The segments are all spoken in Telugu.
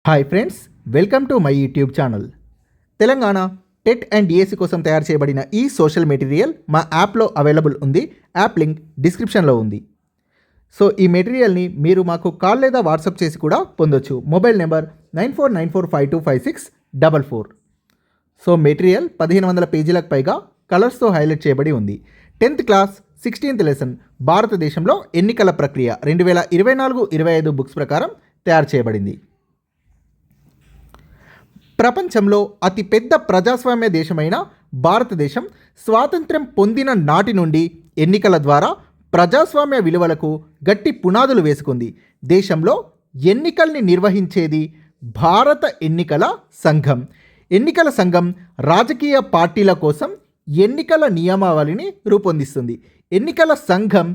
Hi friends, welcome to my YouTube channel. Telangana TET and DSC కోసం తయారు చేయబడిన ఈ సోషల్ మెటీరియల్ మా యాప్లో అవైలబుల్ ఉంది. యాప్ లింక్ డిస్క్రిప్షన్లో ఉంది. సో ఈ మెటీరియల్ని మీరు మాకు కాల్ లేదా వాట్సాప్ చేసి కూడా పొందొచ్చు. Mobile number 9494525644. సో మెటీరియల్ 1500 పేజీలకు పైగా కలర్స్తో హైలైట్ చేయబడి ఉంది. 10th క్లాస్ 16th లెసన్ భారతదేశంలో ఎన్నికల ప్రక్రియ 2024-25 బుక్స్ ప్రకారం తయారు చేయబడింది. ప్రపంచంలో అతిపెద్ద ప్రజాస్వామ్య దేశమైన భారతదేశం స్వాతంత్ర్యం పొందిన నాటి నుండి ఎన్నికల ద్వారా ప్రజాస్వామ్య విలువలకు గట్టి పునాదులు వేసుకుంది. దేశంలో ఎన్నికల్ని నిర్వహించేది భారత ఎన్నికల సంఘం. ఎన్నికల సంఘం రాజకీయ పార్టీల కోసం ఎన్నికల నియమావళిని రూపొందిస్తుంది. ఎన్నికల సంఘం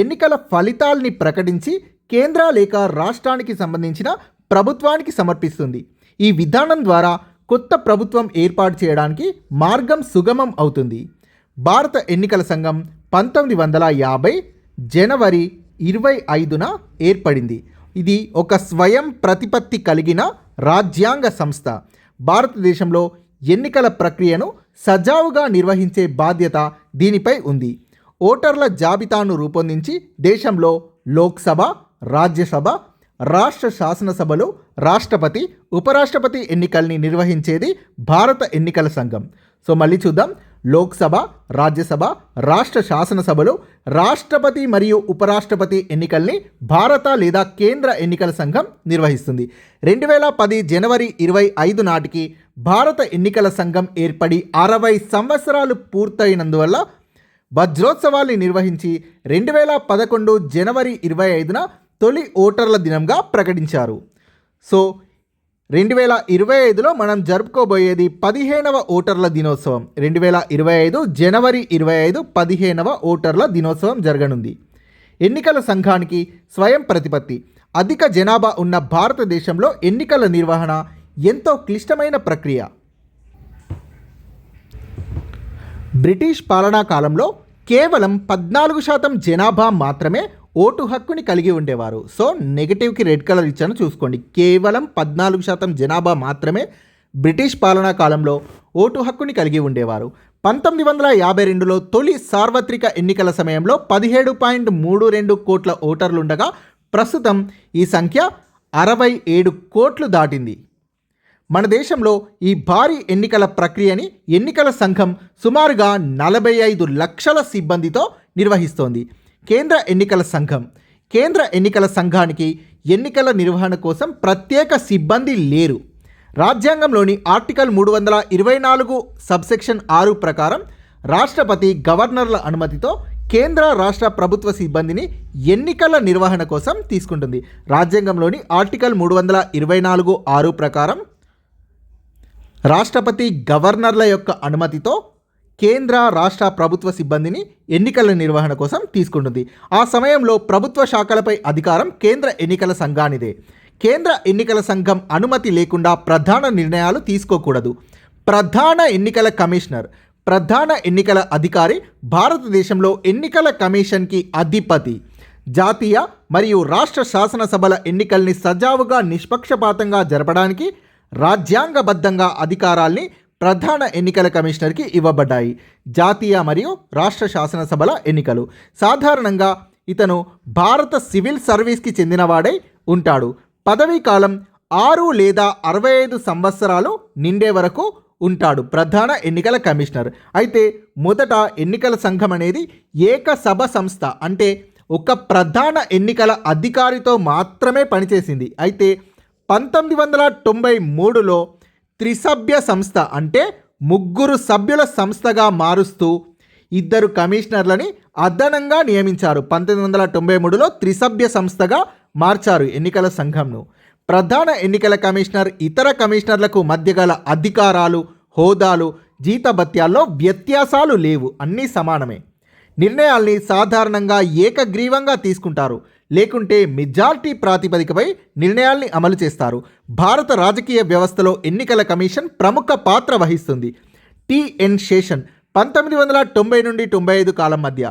ఎన్నికల ఫలితాల్ని ప్రకటించి కేంద్ర లేక రాష్ట్రానికి సంబంధించిన ప్రభుత్వానికి సమర్పిస్తుంది. ఈ విధానం ద్వారా కొత్త ప్రభుత్వం ఏర్పాటు చేయడానికి మార్గం సుగమం అవుతుంది. భారత ఎన్నికల సంఘం 1950 జనవరి 25న ఏర్పడింది. ఇది ఒక స్వయం ప్రతిపత్తి కలిగిన రాజ్యాంగ సంస్థ. భారతదేశంలో ఎన్నికల ప్రక్రియను సజావుగా నిర్వహించే బాధ్యత దీనిపై ఉంది. ఓటర్ల జాబితాను రూపొందించి దేశంలో లోక్సభ, రాజ్యసభ, రాష్ట్ర శాసనసభలు, రాష్ట్రపతి, ఉపరాష్ట్రపతి ఎన్నికల్ని నిర్వహించేది భారత ఎన్నికల సంఘం. సో మళ్ళీ చూద్దాం. లోక్సభ, రాజ్యసభ, రాష్ట్ర శాసనసభలు, రాష్ట్రపతి మరియు ఉపరాష్ట్రపతి ఎన్నికల్ని భారత లేదా కేంద్ర ఎన్నికల సంఘం నిర్వహిస్తుంది. 2010 జనవరి 25 నాటికి భారత ఎన్నికల సంఘం ఏర్పడి 60 సంవత్సరాలు పూర్తయినందువల్ల వజ్రోత్సవాల్ని నిర్వహించి 2011 జనవరి 25న తొలి ఓటర్ల దినంగా ప్రకటించారు. సో 2025లో మనం జరుపుకోబోయేది 15వ ఓటర్ల దినోత్సవం. 2025 జనవరి 25 15వ ఓటర్ల దినోత్సవం జరగనుంది. ఎన్నికల సంఘానికి స్వయం ప్రతిపత్తి. అధిక జనాభా ఉన్న భారతదేశంలో ఎన్నికల నిర్వహణ ఎంతో క్లిష్టమైన ప్రక్రియ. బ్రిటిష్ పాలనా కాలంలో కేవలం 14% జనాభా మాత్రమే ఓటు హక్కుని కలిగి ఉండేవారు. సో నెగిటివ్కి రెడ్ కలర్ ఇచ్చాను చూసుకోండి. కేవలం 14% జనాభా మాత్రమే బ్రిటిష్ పాలనా కాలంలో ఓటు హక్కుని కలిగి ఉండేవారు. 1952లో తొలి సార్వత్రిక ఎన్నికల సమయంలో 17.32 కోట్ల ఓటర్లుండగా ప్రస్తుతం ఈ సంఖ్య 67 కోట్లు దాటింది. మన దేశంలో ఈ భారీ ఎన్నికల ప్రక్రియని ఎన్నికల సంఘం సుమారుగా 45 లక్షల సిబ్బందితో నిర్వహిస్తోంది. కేంద్ర ఎన్నికల సంఘం. కేంద్ర ఎన్నికల సంఘానికి ఎన్నికల నిర్వహణ కోసం ప్రత్యేక సిబ్బంది లేరు. రాజ్యాంగంలోని ఆర్టికల్ 324 సబ్సెక్షన్ 6 ప్రకారం రాష్ట్రపతి గవర్నర్ల అనుమతితో కేంద్ర రాష్ట్ర ప్రభుత్వ సిబ్బందిని ఎన్నికల నిర్వహణ కోసం తీసుకుంటుంది. రాజ్యాంగంలోని ఆర్టికల్ 324(6) ప్రకారం రాష్ట్రపతి గవర్నర్ల యొక్క అనుమతితో కేంద్ర రాష్ట్ర ప్రభుత్వ సిబ్బందిని ఎన్నికల నిర్వహణ కోసం తీసుకుంటుంది. ఆ సమయంలో ప్రభుత్వ శాఖలపై అధికారం కేంద్ర ఎన్నికల సంఘానిదే. కేంద్ర ఎన్నికల సంఘం అనుమతి లేకుండా ప్రధాన నిర్ణయాలు తీసుకోకూడదు. ప్రధాన ఎన్నికల కమిషనర్, ప్రధాన ఎన్నికల అధికారి భారతదేశంలో ఎన్నికల కమిషన్కి అధిపతి. జాతీయ మరియు రాష్ట్ర శాసనసభల ఎన్నికల్ని సజావుగా నిష్పక్షపాతంగా జరపడానికి రాజ్యాంగబద్ధంగా అధికారాల్ని ప్రధాన ఎన్నికల కమిషనర్కి ఇవ్వబడ్డాయి. జాతీయ మరియు రాష్ట్ర శాసనసభల ఎన్నికలు. సాధారణంగా ఇతను భారత సివిల్ సర్వీస్కి చెందినవాడై ఉంటాడు. పదవీ కాలం 6 లేదా 65 సంవత్సరాలు నిండే వరకు ఉంటాడు ప్రధాన ఎన్నికల కమిషనర్. అయితే మొదట ఎన్నికల సంఘం అనేది ఏకసభ సంస్థ, అంటే ఒక ప్రధాన ఎన్నికల అధికారితో మాత్రమే పనిచేసింది. అయితే 1993లో త్రిసభ్య సంస్థ, అంటే 3 సభ్యుల సంస్థగా మారుస్తూ 2 కమిషనర్లని అదనంగా నియమించారు. 1993లో త్రిసభ్య సంస్థగా మార్చారు ఎన్నికల సంఘంను. ప్రధాన ఎన్నికల కమిషనర్ ఇతర కమిషనర్లకు మధ్య గల అధికారాలు, హోదాలు, జీతభత్యాల్లో వ్యత్యాసాలు లేవు, అన్నీ సమానమే. నిర్ణయాల్ని సాధారణంగా ఏకగ్రీవంగా తీసుకుంటారు, లేకుంటే మెజారిటీ ప్రాతిపదికపై నిర్ణయాల్ని అమలు చేస్తారు. భారత రాజకీయ వ్యవస్థలో ఎన్నికల కమిషన్ ప్రముఖ పాత్ర వహిస్తుంది. టిఎన్ శేషన్ 1990 నుండి 95 కాలం మధ్య.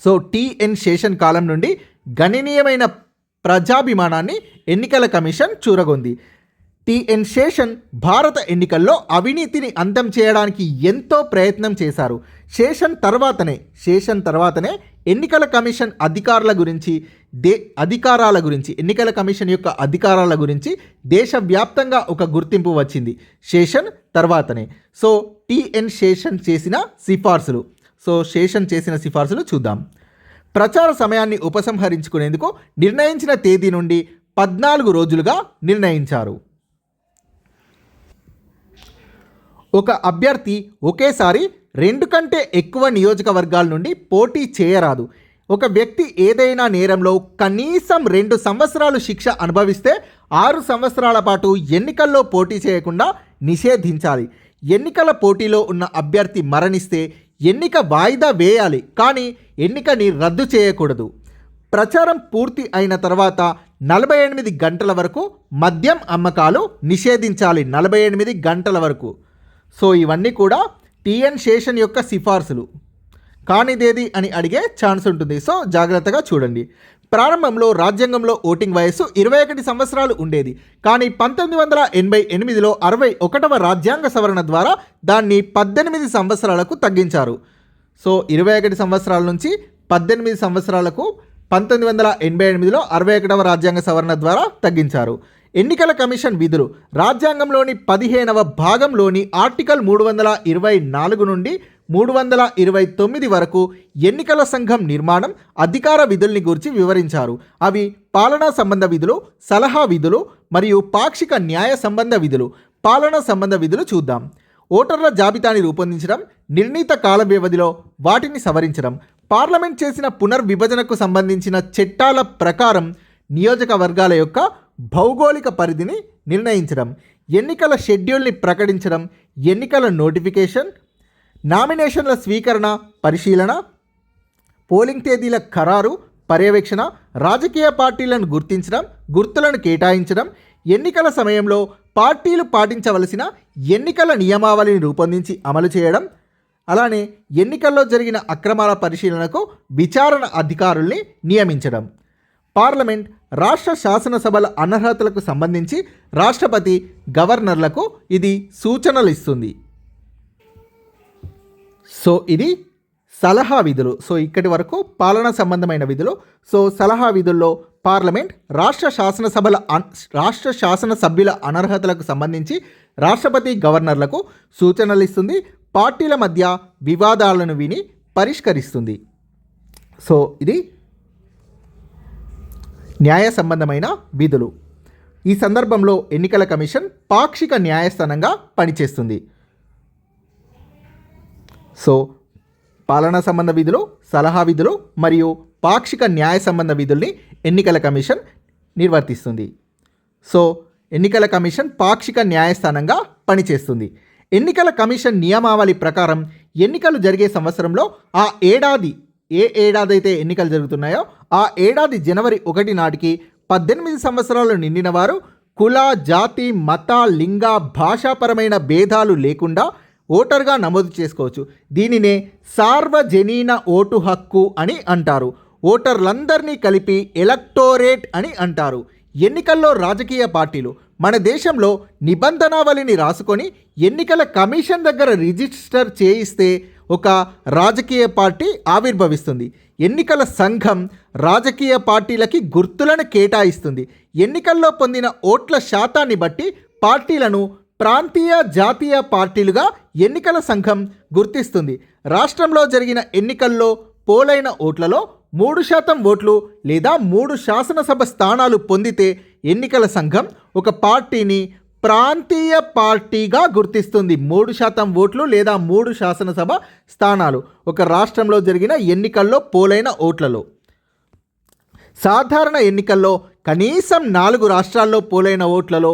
సో టిఎన్ శేషన్ కాలం నుండి గణనీయమైన ప్రజాభిమానాన్ని ఎన్నికల కమిషన్ చూరగొంది. టిఎన్ శేషన్ భారత ఎన్నికల్లో అవినీతిని అంతం చేయడానికి ఎంతో ప్రయత్నం చేశారు. శేషన్ తర్వాతనే ఎన్నికల కమిషన్ ఎన్నికల కమిషన్ యొక్క అధికారాల గురించి దేశవ్యాప్తంగా ఒక గుర్తింపు వచ్చింది. శేషన్ తర్వాతనే. సో టిఎన్ శేషన్ చేసిన సిఫార్సులు చూద్దాం. ప్రచార సమయాన్ని ఉపసంహరించుకునేందుకు నిర్ణయించిన తేదీ నుండి 14 రోజులుగా నిర్ణయించారు. ఒక అభ్యర్థి ఒకేసారి 2 కంటే ఎక్కువ నియోజకవర్గాల నుండి పోటీ చేయరాదు. ఒక వ్యక్తి ఏదైనా నేరంలో కనీసం 2 సంవత్సరాలు శిక్ష అనుభవిస్తే 6 సంవత్సరాల పాటు ఎన్నికల్లో పోటీ చేయకుండా నిషేధించాలి. ఎన్నికల పోటీలో ఉన్న అభ్యర్థి మరణిస్తే ఎన్నిక వాయిదా వేయాలి, కానీ ఎన్నికని రద్దు చేయకూడదు. ప్రచారం పూర్తి అయిన తర్వాత 48 గంటల వరకు మద్యం అమ్మకాలు నిషేధించాలి. 48 గంటల వరకు. సో ఇవన్నీ కూడా టిఎన్ శేషన్ యొక్క సిఫార్సులు. కానిదేది అని అడిగే ఛాన్స్ ఉంటుంది. సో జాగ్రత్తగా చూడండి. ప్రారంభంలో రాజ్యాంగంలో ఓటింగ్ వయస్సు 21 సంవత్సరాలు ఉండేది. కానీ 1988లో 61వ రాజ్యాంగ సవరణ ద్వారా దాన్ని 18 సంవత్సరాలకు తగ్గించారు. సో 21 సంవత్సరాల నుంచి 18 సంవత్సరాలకు 1988లో 61వ రాజ్యాంగ సవరణ ద్వారా తగ్గించారు. ఎన్నికల కమిషన్ విధులు రాజ్యాంగంలోని 15వ భాగంలోని ఆర్టికల్ 324 నుండి 329 వరకు ఎన్నికల సంఘం నిర్మాణం, అధికార విధుల్ని గురించి వివరించారు. అవి పాలనా సంబంధ విధులు, సలహా విధులు మరియు పాక్షిక న్యాయ సంబంధ విధులు. పాలనా సంబంధ విధులు చూద్దాం. ఓటర్ల జాబితాని రూపొందించడం, నిర్ణీత కాల వ్యవధిలో వాటిని సవరించడం, పార్లమెంట్ చేసిన పునర్విభజనకు సంబంధించిన చట్టాల ప్రకారం నియోజకవర్గాల యొక్క భౌగోళిక పరిధిని నిర్ణయించడం, ఎన్నికల షెడ్యూల్ని ప్రకటించడం, ఎన్నికల నోటిఫికేషన్, నామినేషన్ల స్వీకరణ, పరిశీలన, పోలింగ్ తేదీల ఖరారు, పర్యవేక్షణ, రాజకీయ పార్టీలను గుర్తించడం, గుర్తులను కేటాయించడం, ఎన్నికల సమయంలో పార్టీలు పాటించవలసిన ఎన్నికల నియమావళిని రూపొందించి అమలు చేయడం, అలానే ఎన్నికల్లో జరిగిన అక్రమాల పరిశీలనకు విచారణ అధికారుల్ని నియమించడం. పార్లమెంట్, రాష్ట్ర శాసనసభల అనర్హతలకు సంబంధించి రాష్ట్రపతి, గవర్నర్లకు ఇది సూచనలు ఇస్తుంది. సో ఇది సలహా విధులు. సో ఇక్కడి వరకు పాలనా సంబంధమైన విధులు. సో సలహా విధుల్లో పార్లమెంట్ రాష్ట్ర శాసనసభ్యుల అనర్హతలకు సంబంధించి రాష్ట్రపతి, గవర్నర్లకు సూచనలు ఇస్తుంది. పార్టీల మధ్య వివాదాలను విని పరిష్కరిస్తుంది. సో ఇది న్యాయ సంబంధమైన విధులు. ఈ సందర్భంలో ఎన్నికల కమిషన్ పాక్షిక న్యాయస్థానంగా పనిచేస్తుంది. సో పాలనా సంబంధ విధులు, సలహా విధులు మరియు పాక్షిక న్యాయ సంబంధ విధుల్ని ఎన్నికల కమిషన్ నిర్వర్తిస్తుంది. సో ఎన్నికల కమిషన్ పాక్షిక న్యాయస్థానంగా పనిచేస్తుంది. ఎన్నికల కమిషన్ నియమావళి ప్రకారం ఎన్నికలు జరిగే సంవత్సరంలో ఆ ఏడాది ఏ ఏడాదైతే ఎన్నికలు జరుగుతున్నాయో ఆ ఏడాది జనవరి 1 నాటికి 18 సంవత్సరాలు నిండిన వారు కుల, జాతి, మత, లింగ, భాషాపరమైన భేదాలు లేకుండా ఓటర్గా నమోదు చేసుకోవచ్చు. దీనినే సార్వజనీన ఓటు హక్కు అని అంటారు. ఓటర్లందరినీ కలిపి ఎలక్టోరేట్ అని అంటారు. ఎన్నికల్లో రాజకీయ పార్టీలు మన దేశంలో నిబంధనావళిని రాసుకొని ఎన్నికల కమిషన్ దగ్గర రిజిస్టర్ చేయిస్తే ఒక రాజకీయ పార్టీ ఆవిర్భవిస్తుంది. ఎన్నికల సంఘం రాజకీయ పార్టీలకి గుర్తులను కేటాయిస్తుంది. ఎన్నికల్లో పొందిన ఓట్ల శాతాన్ని బట్టి పార్టీలను ప్రాంతీయ, జాతీయ పార్టీలుగా ఎన్నికల సంఘం గుర్తిస్తుంది. రాష్ట్రంలో జరిగిన ఎన్నికల్లో పోలైన ఓట్లలో 3% ఓట్లు లేదా 3 శాసనసభ స్థానాలు పొందితే ఎన్నికల సంఘం ఒక పార్టీని ప్రాంతీయ పార్టీగా గుర్తిస్తుంది. 3% ఓట్లు లేదా 3 శాసనసభ స్థానాలు ఒక రాష్ట్రంలో జరిగిన ఎన్నికల్లో పోలైన ఓట్లలో. సాధారణ ఎన్నికల్లో కనీసం 4 రాష్ట్రాల్లో పోలైన ఓట్లలో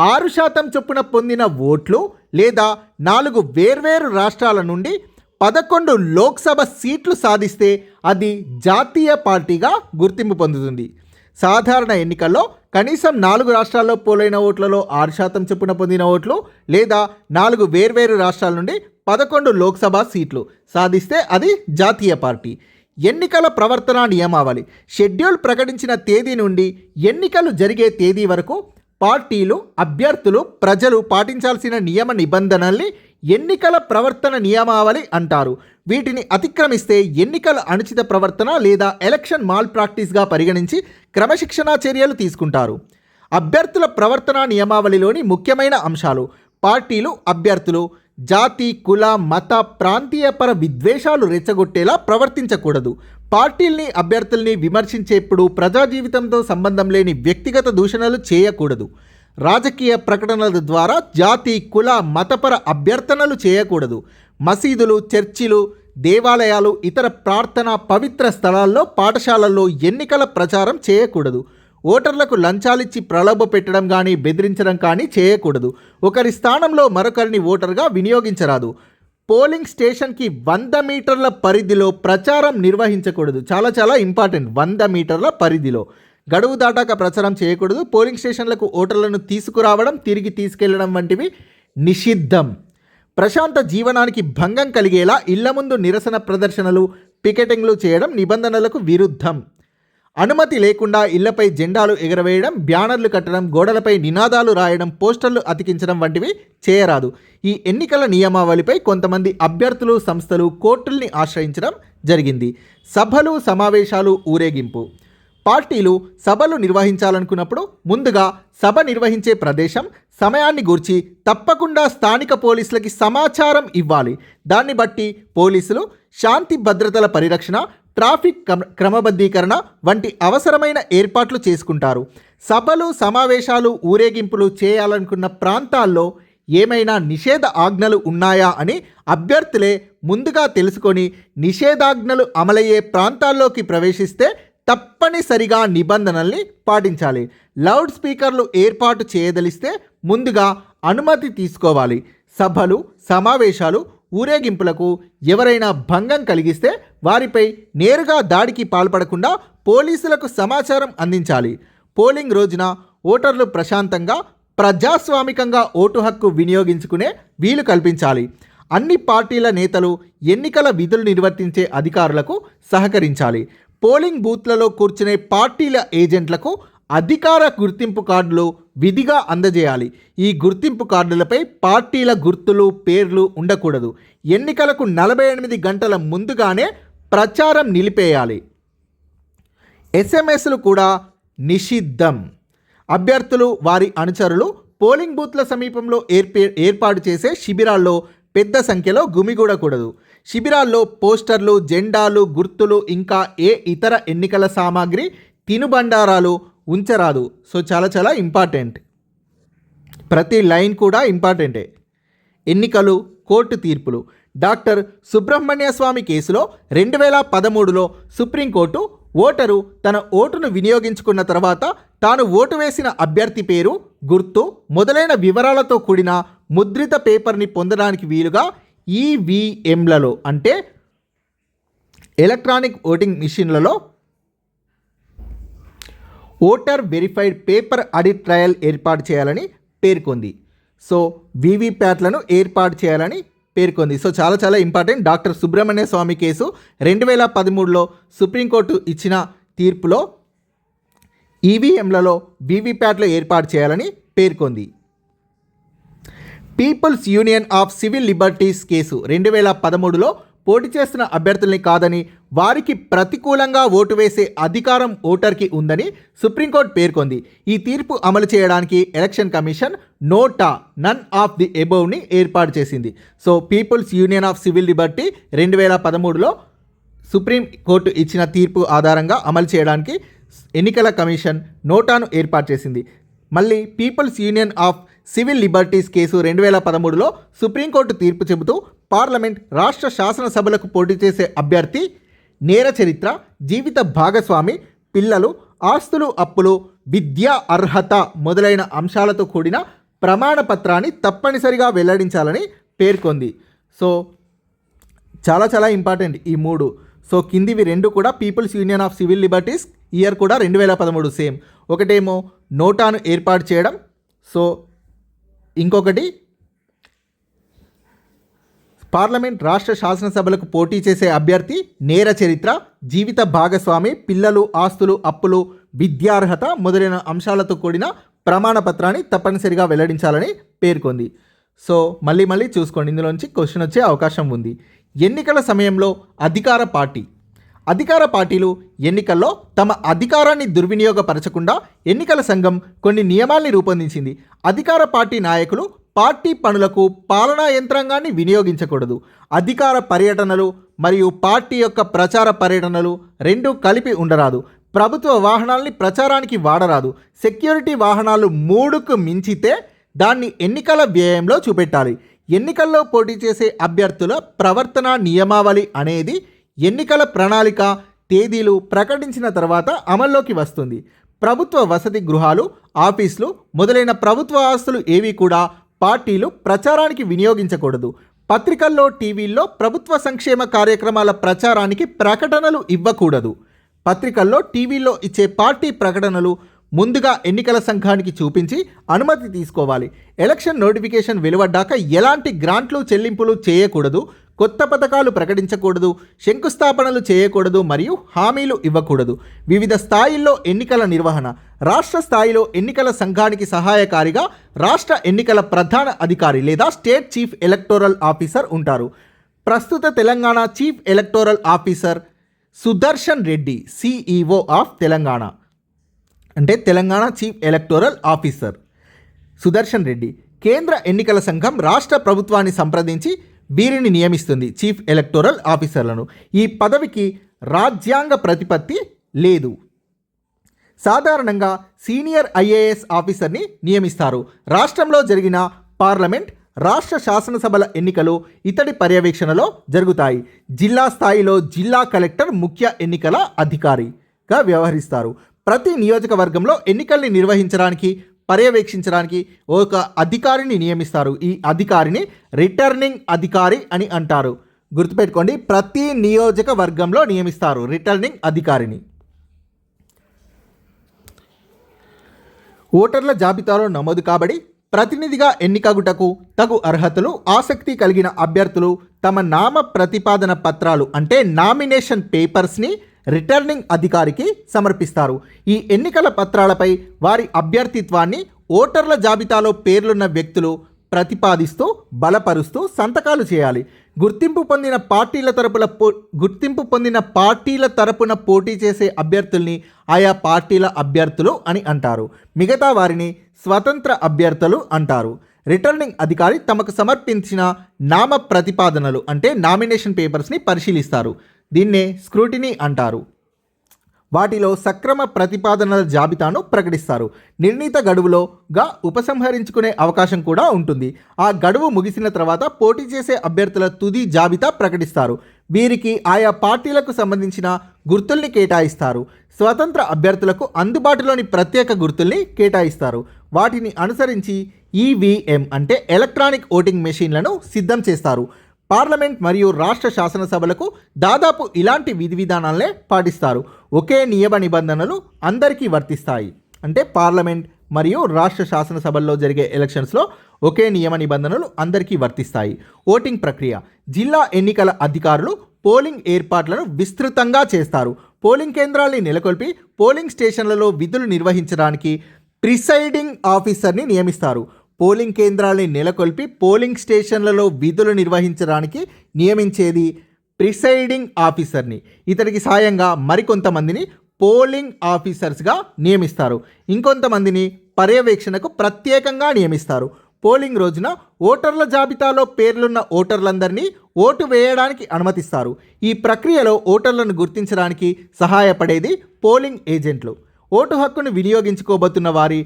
6% చొప్పున పొందిన ఓట్లు లేదా 4 వేర్వేరు రాష్ట్రాల నుండి 11 లోక్సభ సీట్లు సాధిస్తే అది జాతీయ పార్టీగా గుర్తింపు పొందుతుంది. సాధారణ ఎన్నికల్లో కనీసం 4 రాష్ట్రాల్లో పోలైన ఓట్లలో 6% చొప్పున పొందిన ఓట్లు లేదా 4 వేర్వేరు రాష్ట్రాల నుండి 11 లోక్సభ సీట్లు సాధిస్తే అది జాతీయ పార్టీ. ఎన్నికల ప్రవర్తన నియమావళి షెడ్యూల్ ప్రకటించిన తేదీ నుండి ఎన్నికలు జరిగే తేదీ వరకు పార్టీలు, అభ్యర్థులు, ప్రజలు పాటించాల్సిన నియమ నిబంధనల్ని ఎన్నికల ప్రవర్తన నియమావళి అంటారు. వీటిని అతిక్రమిస్తే ఎన్నికల అనుచిత ప్రవర్తన లేదా ఎలక్షన్ మాల్ ప్రాక్టీస్గా పరిగణించి క్రమశిక్షణా చర్యలు తీసుకుంటారు. అభ్యర్థుల ప్రవర్తన నియమావళిలోని ముఖ్యమైన అంశాలు: పార్టీలు, అభ్యర్థులు జాతి, కుల, మత, ప్రాంతీయపర విద్వేషాలు రెచ్చగొట్టేలా ప్రవర్తించకూడదు. పార్టీల్ని, అభ్యర్థుల్ని విమర్శించేప్పుడు ప్రజా జీవితంతో సంబంధం లేని వ్యక్తిగత దూషణలు చేయకూడదు. రాజకీయ ప్రకటనల ద్వారా జాతి, కుల, మతపర అభ్యర్థనలు చేయకూడదు. మసీదులు, చర్చిలు, దేవాలయాలు, ఇతర ప్రార్థన పవిత్ర స్థలాల్లో, పాఠశాలల్లో ఎన్నికల ప్రచారం చేయకూడదు. ఓటర్లకు లంచాలిచ్చి ప్రలోభ పెట్టడం కానీ బెదిరించడం కానీ చేయకూడదు. ఒకరి స్థానంలో మరొకరిని ఓటర్గా వినియోగించరాదు. పోలింగ్ స్టేషన్కి 100 మీటర్ల పరిధిలో ప్రచారం నిర్వహించకూడదు. చాలా చాలా ఇంపార్టెంట్. 100 మీటర్ల పరిధిలో గడువు దాటాక ప్రచారం చేయకూడదు. పోలింగ్ స్టేషన్లకు ఓటర్లను తీసుకురావడం, తిరిగి తీసుకెళ్లడం వంటివి నిషిద్ధం. ప్రశాంత జీవనానికి భంగం కలిగేలా ఇళ్ల ముందు నిరసన ప్రదర్శనలు, పికెటింగ్లు చేయడం నిబంధనలకు విరుద్ధం. అనుమతి లేకుండా ఇళ్లపై జెండాలు ఎగరవేయడం, బ్యానర్లు కట్టడం, గోడలపై నినాదాలు రాయడం, పోస్టర్లు అతికించడం వంటివి చేయరాదు. ఈ ఎన్నికల నియమావళిపై కొంతమంది అభ్యర్థులు, సంస్థలు కోర్టుల్ని ఆశ్రయించడం జరిగింది. సభలు, సమావేశాలు, ఊరేగింపు. పార్టీలు సభలు నిర్వహించాలనుకున్నప్పుడు ముందుగా సభ నిర్వహించే ప్రదేశం, సమయాన్ని గూర్చి తప్పకుండా స్థానిక పోలీసులకి సమాచారం ఇవ్వాలి. దాన్ని బట్టి పోలీసులు శాంతి భద్రతల పరిరక్షణ, ట్రాఫిక్ క్రమబద్ధీకరణ వంటి అవసరమైన ఏర్పాట్లు చేసుకుంటారు. సభలు, సమావేశాలు, ఊరేగింపులు చేయాలనుకున్న ప్రాంతాల్లో ఏమైనా నిషేధ ఆజ్ఞలు ఉన్నాయా అని అభ్యర్థులే ముందుగా తెలుసుకొని నిషేధాజ్ఞలు అమలయ్యే ప్రాంతాల్లోకి ప్రవేశిస్తే తప్పనిసరిగా నిబంధనల్ని పాటించాలి. లౌడ్ స్పీకర్లు ఏర్పాటు చేయదలిస్తే ముందుగా అనుమతి తీసుకోవాలి. సభలు, సమావేశాలు, ఊరేగింపులకు ఎవరైనా భంగం కలిగిస్తే వారిపై నేరుగా దాడికి పాల్పడకుండా పోలీసులకు సమాచారం అందించాలి. పోలింగ్ రోజున ఓటర్లు ప్రశాంతంగా, ప్రజాస్వామికంగా ఓటు హక్కు వినియోగించుకునే వీలు కల్పించాలి. అన్ని పార్టీల నేతలు ఎన్నికల విధులు నిర్వర్తించే అధికారులకు సహకరించాలి. పోలింగ్ బూత్లలో కూర్చునే పార్టీల ఏజెంట్లకు అధికార గుర్తింపు కార్డులు విధిగా అందజేయాలి. ఈ గుర్తింపు కార్డులపై పార్టీల గుర్తులు, పేర్లు ఉండకూడదు. ఎన్నికలకు 48 గంటల ముందుగానే ప్రచారం నిలిపేయాలి. ఎస్ఎంఎస్లు కూడా నిషిద్ధం. అభ్యర్థులు, వారి అనుచరులు పోలింగ్ బూత్ల సమీపంలో ఏర్పాటు చేసే శిబిరాల్లో పెద్ద సంఖ్యలో గుమిగూడకూడదు. శిబిరాల్లో పోస్టర్లు, జెండాలు, గుర్తులు, ఇంకా ఏ ఇతర ఎన్నికల సామాగ్రి, తినుబండారాలు ఉంచరాదు. సో చాలా చాలా ఇంపార్టెంట్. ప్రతి లైన్ కూడా ఇంపార్టెంటే. ఎన్నికలు, కోర్టు తీర్పులు. డాక్టర్ సుబ్రహ్మణ్య స్వామి కేసులో 2013లో సుప్రీంకోర్టు ఓటరు తన ఓటును వినియోగించుకున్న తర్వాత తాను ఓటు వేసిన అభ్యర్థి పేరు, గుర్తు మొదలైన వివరాలతో కూడిన ముద్రిత పేపర్ని పొందడానికి వీలుగా ఈవీఎంలలో అంటే ఎలక్ట్రానిక్ ఓటింగ్ మిషన్లలో voter verified paper audit trial ఏర్పాటు చేయాలని పేర్కొంది. సో వీవీప్యాట్లను ఏర్పాటు చేయాలని పేర్కొంది. సో చాలా చాలా important. Doctor Subrahmanya Swamy case 2013లో సుప్రీంకోర్టు ఇచ్చిన తీర్పులో ఈవీఎంలలో వీవీప్యాట్లు ఏర్పాటు చేయాలని పేర్కొంది. People's union of civil liberties case 2013లో పోటీ చేస్తున్న అభ్యర్థుల్ని కాదని, వారికి ప్రతికూలంగా ఓటు వేసే అధికారం ఓటర్కి ఉందని సుప్రీంకోర్టు పేర్కొంది. ఈ తీర్పు అమలు చేయడానికి election commission NOTA, none of the ఎబోవ్ని ఏర్పాటు చేసింది. So people's union of civil liberty 2013లో సుప్రీంకోర్టు ఇచ్చిన తీర్పు ఆధారంగా అమలు చేయడానికి ఎన్నికల కమిషన్ నోటాను ఏర్పాటు చేసింది. మళ్ళీ people's union of civil liberties case 2013లో సుప్రీంకోర్టు తీర్పు చెబుతూ పార్లమెంట్, రాష్ట్ర శాసనసభలకు పోటీ చేసే అభ్యర్థి నేర చరిత్ర, జీవిత భాగస్వామి, పిల్లలు, ఆస్తులు, అప్పులు, విద్యా అర్హత మొదలైన అంశాలతో కూడిన ప్రమాణ పత్రాన్ని తప్పనిసరిగా వెల్లడించాలని పేర్కొంది. సో చాలా చాలా ఇంపార్టెంట్ ఈ మూడు. సో కిందివి రెండు కూడా people's union of civil liberties, year కూడా 2013 సేమ్. ఒకటేమో నోటాను ఏర్పాటు చేయడం, సో ఇంకొకటి పార్లమెంట్, రాష్ట్ర శాసనసభలకు పోటీ చేసే అభ్యర్థి నేర చరిత్ర, జీవిత భాగస్వామి, పిల్లలు, ఆస్తులు, అప్పులు, విద్యార్హత మొదలైన అంశాలతో కూడిన ప్రమాణ పత్రాన్ని తప్పనిసరిగా వెల్లడించాలని పేర్కొంది. సో మళ్ళీ చూసుకోండి, ఇందులోంచి క్వశ్చన్ వచ్చే అవకాశం ఉంది. ఎన్నికల సమయంలో అధికార పార్టీలు ఎన్నికల్లో తమ అధికారాన్ని దుర్వినియోగపరచకుండా ఎన్నికల సంఘం కొన్ని నియమాల్ని రూపొందించింది. అధికార పార్టీ నాయకులు పార్టీ పనులకు పాలనా యంత్రాంగాన్ని వినియోగించకూడదు. అధికార పర్యటనలు మరియు పార్టీ యొక్క ప్రచార పర్యటనలు రెండూ కలిపి ఉండరాదు. ప్రభుత్వ వాహనాల్ని ప్రచారానికి వాడరాదు. సెక్యూరిటీ వాహనాలు 3కు మించితే దాన్ని ఎన్నికల వ్యయంలో చూపెట్టాలి. ఎన్నికల్లో పోటీ చేసే అభ్యర్థుల ప్రవర్తన నియమావళి అనేది ఎన్నికల ప్రణాళిక తేదీలు ప్రకటించిన తర్వాత అమల్లోకి వస్తుంది. ప్రభుత్వ వసతి గృహాలు, ఆఫీసులు మొదలైన ప్రభుత్వ ఆస్తులు ఏవి కూడా పార్టీలు ప్రచారానికి వినియోగించకూడదు. పత్రికల్లో, టీవీల్లో ప్రభుత్వ సంక్షేమ కార్యక్రమాల ప్రచారానికి ప్రకటనలు ఇవ్వకూడదు. పత్రికల్లో, టీవీల్లో ఇచ్చే పార్టీ ప్రకటనలు ముందుగా ఎన్నికల సంఘానికి చూపించి అనుమతి తీసుకోవాలి. ఎలక్షన్ నోటిఫికేషన్ వెలువడ్డాక ఎలాంటి గ్రాంట్లు చెల్లింపులు చేయకూడదు. కొత్త పథకాలు ప్రకటించకూడదు. శంకుస్థాపనలు చేయకూడదు మరియు హామీలు ఇవ్వకూడదు. వివిధ స్థాయిల్లో ఎన్నికల నిర్వహణ. రాష్ట్ర స్థాయిలో ఎన్నికల సంఘానికి సహాయకారిగా రాష్ట్ర ఎన్నికల ప్రధాన అధికారి లేదా స్టేట్ చీఫ్ ఎలక్టోరల్ ఆఫీసర్ ఉంటారు. ప్రస్తుత Telangana chief electoral officer Sudarshan Reddy, CEO of Telangana. అంటే Telangana chief electoral officer Sudarshan Reddy. కేంద్ర ఎన్నికల సంఘం రాష్ట్ర ప్రభుత్వాన్ని సంప్రదించి వీరిని నియమిస్తుంది, చీఫ్ ఎలక్టోరల్ ఆఫీసర్లను. ఈ పదవికి రాజ్యాంగ ప్రతిపత్తి లేదు. సాధారణంగా సీనియర్ ఐఏఎస్ ఆఫీసర్ని నియమిస్తారు. రాష్ట్రంలో జరిగిన పార్లమెంట్, రాష్ట్ర శాసనసభల ఎన్నికలు ఇతడి పర్యవేక్షణలో జరుగుతాయి. జిల్లా స్థాయిలో జిల్లా కలెక్టర్ ముఖ్య ఎన్నికల అధికారిగా వ్యవహరిస్తారు. ప్రతి నియోజకవర్గంలో ఎన్నికల్ని నిర్వహించడానికి, పర్యవేక్షించడానికి ఒక అధికారిని నియమిస్తారు. ఈ అధికారిని రిటర్నింగ్ అధికారి అని అంటారు. గుర్తుపెట్టుకోండి, ప్రతి నియోజకవర్గంలో నియమిస్తారు రిటర్నింగ్ అధికారిని. ఓటర్ల జాబితాలో నమోదు కాబడి ప్రతినిధిగా ఎన్నికగుటకు తగు అర్హతలు, ఆసక్తి కలిగిన అభ్యర్థులు తమ నామ ప్రతిపాదన పత్రాలు అంటే నామినేషన్ పేపర్స్ని రిటర్నింగ్ అధికారికి సమర్పిస్తారు. ఈ ఎన్నికల పత్రాలపై వారి అభ్యర్థిత్వాన్ని ఓటర్ల జాబితాలో పేర్లున్న వ్యక్తులు ప్రతిపాదిస్తూ, బలపరుస్తూ సంతకాలు చేయాలి. గుర్తింపు పొందిన పార్టీల తరపున పోటీ చేసే అభ్యర్థుల్ని ఆయా పార్టీల అభ్యర్థులు అని అంటారు. మిగతా వారిని స్వతంత్ర అభ్యర్థులు అంటారు. రిటర్నింగ్ అధికారి తమకు సమర్పించిన నామ ప్రతిపాదనలు అంటే నామినేషన్ పేపర్స్ని పరిశీలిస్తారు. దీన్నే స్క్రూటినీ అంటారు. వాటిలో సక్రమ ప్రతిపాదనల జాబితాను ప్రకటిస్తారు. నిర్ణీత గడువులోగా ఉపసంహరించుకునే అవకాశం కూడా ఉంటుంది. ఆ గడువు ముగిసిన తర్వాత పోటీ చేసే అభ్యర్థుల తుది జాబితా ప్రకటిస్తారు. వీరికి ఆయా పార్టీలకు సంబంధించిన గుర్తుల్ని కేటాయిస్తారు. స్వతంత్ర అభ్యర్థులకు అందుబాటులోని ప్రత్యేక గుర్తుల్ని కేటాయిస్తారు. వాటిని అనుసరించి ఈవీఎం అంటే ఎలక్ట్రానిక్ ఓటింగ్ మెషిన్లను సిద్ధం చేస్తారు. పార్లమెంట్ మరియు రాష్ట్ర శాసనసభలకు దాదాపు ఇలాంటి విధి విధానాలనే పాటిస్తారు. ఒకే నియమ నిబంధనలు అందరికీ వర్తిస్తాయి. అంటే పార్లమెంట్ మరియు రాష్ట్ర శాసనసభల్లో జరిగే ఎలక్షన్స్లో ఒకే నియమ నిబంధనలు అందరికీ వర్తిస్తాయి. ఓటింగ్ ప్రక్రియ. జిల్లా ఎన్నికల అధికారులు పోలింగ్ ఏర్పాట్లను విస్తృతంగా చేస్తారు. పోలింగ్ కేంద్రాల్ని నెలకొల్పి పోలింగ్ స్టేషన్లలో విధులు నిర్వహించడానికి ప్రిసైడింగ్ ఆఫీసర్ని నియమిస్తారు. పోలింగ్ కేంద్రాల్ని నెలకొల్పి పోలింగ్ స్టేషన్లలో విధులు నిర్వహించడానికి నియమించేది ప్రిసైడింగ్ ఆఫీసర్ని. ఇతడికి సాయంగా మరికొంతమందిని పోలింగ్ ఆఫీసర్స్గా నియమిస్తారు. ఇంకొంతమందిని పర్యవేక్షణకు ప్రత్యేకంగా నియమిస్తారు. పోలింగ్ రోజున ఓటర్ల జాబితాలో పేర్లున్న ఓటర్లందరినీ ఓటు వేయడానికి అనుమతిస్తారు. ఈ ప్రక్రియలో ఓటర్లను గుర్తించడానికి సహాయపడేది పోలింగ్ ఏజెంట్లు. ఓటు హక్కును వినియోగించుకోబోతున్న వారి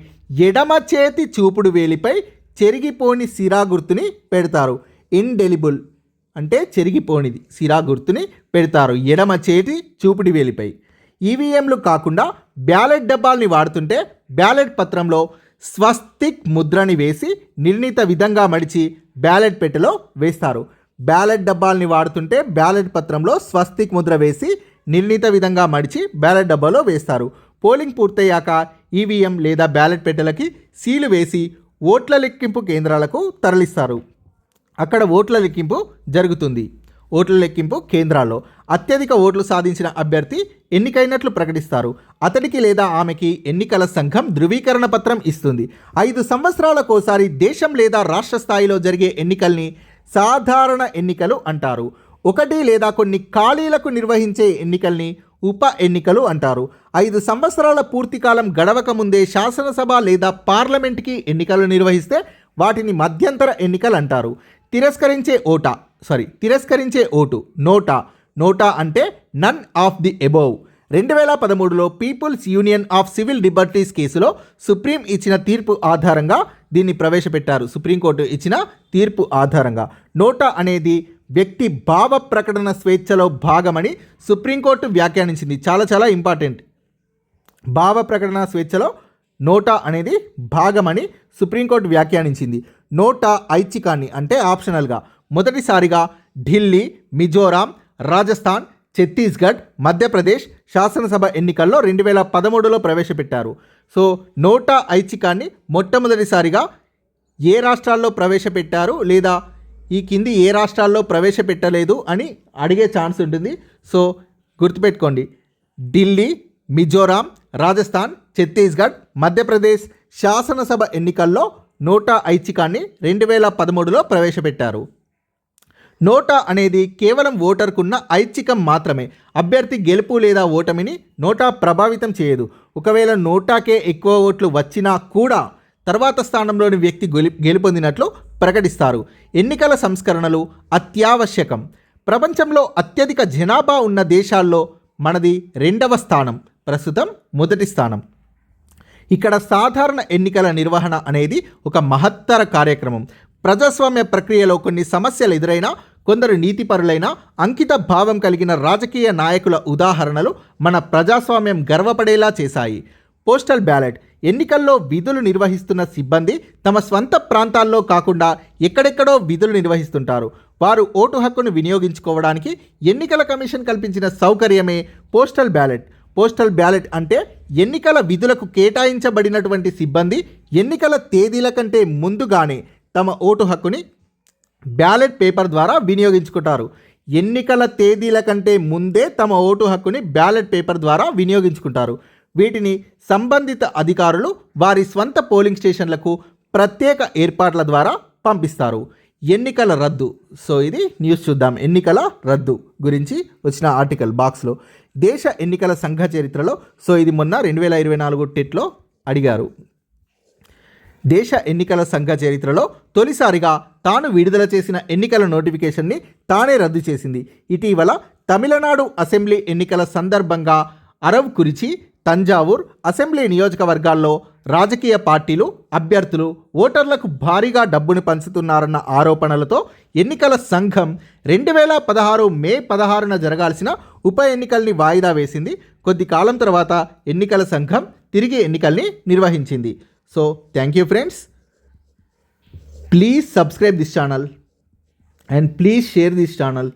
ఎడమ చేతి చూపుడు వేలిపై చెరిగిపోని సిరా గుర్తుని పెడతారు. ఇండెలిబుల్ అంటే చెరిగిపోనిది సిరా గుర్తుని పెడతారు ఎడమ చేతి చూపుడు వేలిపై. ఈవీఎంలు కాకుండా బ్యాలెట్ డబ్బాల్ని వాడుతుంటే బ్యాలెట్ పత్రంలో స్వస్తిక్ ముద్రని వేసి నిర్ణీత విధంగా మడిచి బ్యాలెట్ పెట్టెలో వేస్తారు. బ్యాలెట్ డబ్బాల్ని వాడుతుంటే బ్యాలెట్ పత్రంలో స్వస్తిక్ ముద్ర వేసి నిర్ణీత విధంగా మడిచి బ్యాలెట్ డబ్బాలో వేస్తారు. పోలింగ్ పూర్తయ్యాక ఈవీఎం లేదా బ్యాలెట్ పెట్టెలకి సీలు వేసి ఓట్ల లెక్కింపు కేంద్రాలకు తరలిస్తారు. అక్కడ ఓట్ల లెక్కింపు జరుగుతుంది. ఓట్ల లెక్కింపు కేంద్రాల్లో అత్యధిక ఓట్లు సాధించిన అభ్యర్థి ఎన్నికైనట్లు ప్రకటిస్తారు. అతడికి లేదా ఆమెకి ఎన్నికల సంఘం ధృవీకరణ పత్రం ఇస్తుంది. 5 సంవత్సరాలకోసారి దేశం లేదా రాష్ట్ర స్థాయిలో జరిగే ఎన్నికల్ని సాధారణ ఎన్నికలు అంటారు. 1 లేదా కొన్ని ఖాళీలకు నిర్వహించే ఎన్నికల్ని ఉప ఎన్నికలు అంటారు. 5 సంవత్సరాల పూర్తికాలం గడవక ముందే శాసనసభ లేదా పార్లమెంట్కి ఎన్నికలు నిర్వహిస్తే వాటిని మధ్యంతర ఎన్నికలు అంటారు. తిరస్కరించే ఓటు నోటా అంటే నన్ ఆఫ్ ది ఎబోవ్. 2013లో people's union of civil liberties కేసులో సుప్రీం ఇచ్చిన తీర్పు ఆధారంగా దీన్ని ప్రవేశపెట్టారు. సుప్రీంకోర్టు ఇచ్చిన తీర్పు ఆధారంగా నోటా అనేది వ్యక్తి భావ ప్రకటన స్వేచ్ఛలో భాగమని సుప్రీంకోర్టు వ్యాఖ్యానించింది. చాలా ఇంపార్టెంట్. భావ ప్రకటన స్వేచ్ఛలో నోటా అనేది భాగమని సుప్రీంకోర్టు వ్యాఖ్యానించింది. నోటా ఐచ్ఛికాన్ని అంటే ఆప్షనల్గా మొదటిసారిగా ఢిల్లీ, మిజోరాం, రాజస్థాన్, ఛత్తీస్గఢ్, మధ్యప్రదేశ్ శాసనసభ ఎన్నికల్లో 2013లో ప్రవేశపెట్టారు. సో నోటా ఐచ్ఛికాన్ని మొట్టమొదటిసారిగా ఏ రాష్ట్రాల్లో ప్రవేశపెట్టారు లేదా ఈ కింది ఏ రాష్ట్రాల్లో ప్రవేశపెట్టలేదు అని అడిగే ఛాన్స్ ఉంటుంది. సో గుర్తుపెట్టుకోండి, ఢిల్లీ, మిజోరాం, రాజస్థాన్, ఛత్తీస్గఢ్, మధ్యప్రదేశ్ శాసనసభ ఎన్నికల్లో నోటా ఐచ్ఛికాన్ని 2013లో ప్రవేశపెట్టారు. నోటా అనేది కేవలం ఓటర్కున్న ఐచ్ఛికం మాత్రమే. అభ్యర్థి గెలుపు లేదా ఓటమిని నోటా ప్రభావితం చేయదు. ఒకవేళ నోటాకే ఎక్కువ ఓట్లు వచ్చినా కూడా తర్వాత స్థానంలోని వ్యక్తి గెలుపొందినట్లు ప్రకటిస్తారు. ఎన్నికల సంస్కరణలు అత్యావశ్యకం. ప్రపంచంలో అత్యధిక జనాభా ఉన్న దేశాల్లో మనది 2వ స్థానం, ప్రస్తుతం మొదటి స్థానం. ఇక్కడ సాధారణ ఎన్నికల నిర్వహణ అనేది ఒక మహత్తర కార్యక్రమం. ప్రజాస్వామ్య ప్రక్రియలో కొన్ని సమస్యలు ఎదురైనా కొందరు నీతిపరులైన అంకిత భావం కలిగిన రాజకీయ నాయకుల ఉదాహరణలు మన ప్రజాస్వామ్యం గర్వపడేలా చేశాయి. పోస్టల్ బ్యాలెట్ ఎన్నికల్లో విధులు నిర్వహిస్తున్న సిబ్బంది తమ స్వంత ప్రాంతాల్లో కాకుండా ఎక్కడెక్కడో విధులు నిర్వహిస్తుంటారు. వారు ఓటు హక్కును వినియోగించుకోవడానికి ఎన్నికల కమిషన్ కల్పించిన సౌకర్యమే పోస్టల్ బ్యాలెట్. పోస్టల్ బ్యాలెట్ అంటే ఎన్నికల విధులకు కేటాయించబడినటువంటి సిబ్బంది ఎన్నికల తేదీల కంటే ముందుగానే తమ ఓటు హక్కుని బ్యాలెట్ పేపర్ ద్వారా వినియోగించుకుంటారు. ఎన్నికల తేదీల కంటే ముందే తమ ఓటు హక్కుని బ్యాలెట్ పేపర్ ద్వారా వినియోగించుకుంటారు. వీటిని సంబంధిత అధికారులు వారి స్వంత పోలింగ్ స్టేషన్లకు ప్రత్యేక ఏర్పాట్ల ద్వారా పంపిస్తారు. ఎన్నికల రద్దు. సో ఇది న్యూస్ చూద్దాం. ఎన్నికల రద్దు గురించి వచ్చిన ఆర్టికల్ బాక్స్లో దేశ ఎన్నికల సంఘ చరిత్రలో. సో ఇది మొన్న 2024 టెట్లో అడిగారు. దేశ ఎన్నికల సంఘ చరిత్రలో తొలిసారిగా తాను విడుదల చేసిన ఎన్నికల నోటిఫికేషన్ని తానే రద్దు చేసింది. ఇటీవల తమిళనాడు అసెంబ్లీ ఎన్నికల సందర్భంగా అరవకురిచి, తంజావూర్ అసెంబ్లీ నియోజకవర్గాల్లో రాజకీయ పార్టీలు, అభ్యర్థులు ఓటర్లకు భారీగా డబ్బును పంచుతున్నారన్న ఆరోపణలతో ఎన్నికల సంఘం 2016 మే 16న జరగాల్సిన ఉప ఎన్నికల్ని వాయిదా వేసింది. కొద్ది కాలం తర్వాత ఎన్నికల సంఘం తిరిగి ఎన్నికల్ని నిర్వహించింది. So thank you friends. Please subscribe this channel and please share this channel.